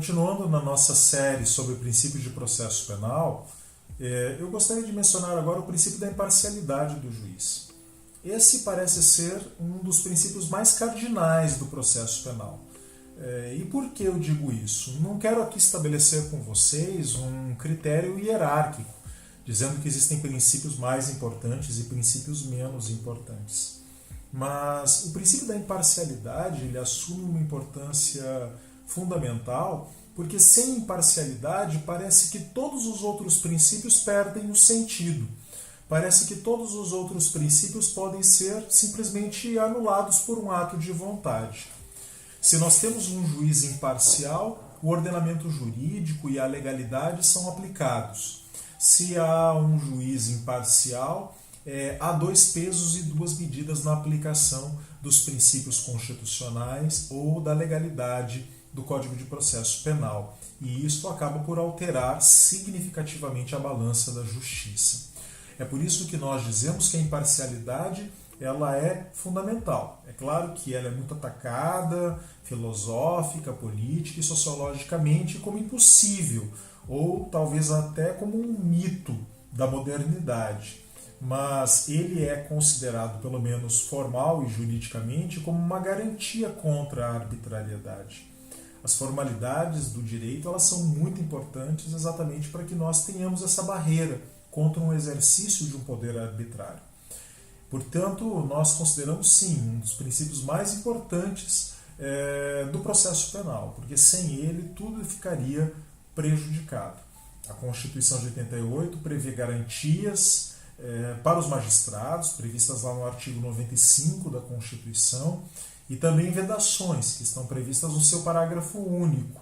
Continuando na nossa série sobre princípios de processo penal, eu gostaria de mencionar agora o princípio da imparcialidade do juiz. Esse parece ser um dos princípios mais cardinais do processo penal. E por que eu digo isso? Não quero aqui estabelecer com vocês um critério hierárquico, dizendo que existem princípios mais importantes e princípios menos importantes. Mas o princípio da imparcialidade ele assume uma importância fundamental, porque sem imparcialidade parece que todos os outros princípios perdem o sentido. Parece que todos os outros princípios podem ser simplesmente anulados por um ato de vontade. Se nós temos um juiz imparcial, o ordenamento jurídico e a legalidade são aplicados. Se há um juiz imparcial, há dois pesos e duas medidas na aplicação dos princípios constitucionais ou da legalidade do Código de Processo Penal. E isso acaba por alterar significativamente a balança da justiça. É por isso que nós dizemos que a imparcialidade ela é fundamental. É claro que ela é muito atacada, filosófica, política e sociologicamente como impossível, ou talvez até como um mito da modernidade. Mas ele é considerado, pelo menos formal e juridicamente, como uma garantia contra a arbitrariedade. As formalidades do direito elas são muito importantes exatamente para que nós tenhamos essa barreira contra um exercício de um poder arbitrário. Portanto, nós consideramos sim um dos princípios mais importantes do processo penal, porque sem ele tudo ficaria prejudicado. A Constituição de 88 prevê garantias para os magistrados, previstas lá no artigo 95 da Constituição, e também vedações, que estão previstas no seu parágrafo único.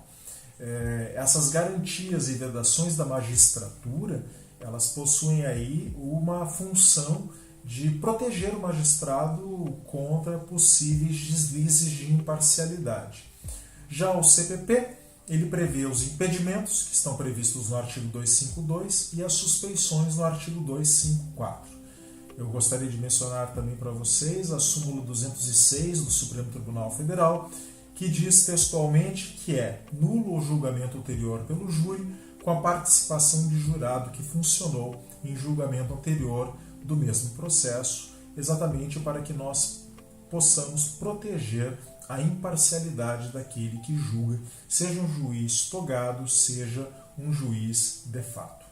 Essas garantias e vedações da magistratura, elas possuem aí uma função de proteger o magistrado contra possíveis deslizes de imparcialidade. Já o CPP, ele prevê os impedimentos, que estão previstos no artigo 252, e as suspeições no artigo 254. Eu gostaria de mencionar também para vocês a súmula 206 do Supremo Tribunal Federal, que diz textualmente que é nulo o julgamento ulterior pelo júri com a participação de jurado que funcionou em julgamento anterior do mesmo processo, exatamente para que nós possamos proteger a imparcialidade daquele que julga, seja um juiz togado, seja um juiz de fato.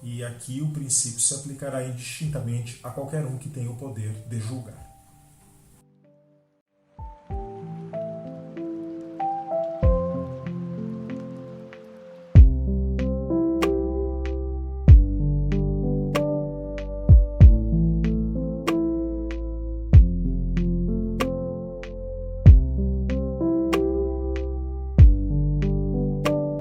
E aqui o princípio se aplicará indistintamente a qualquer um que tenha o poder de julgar.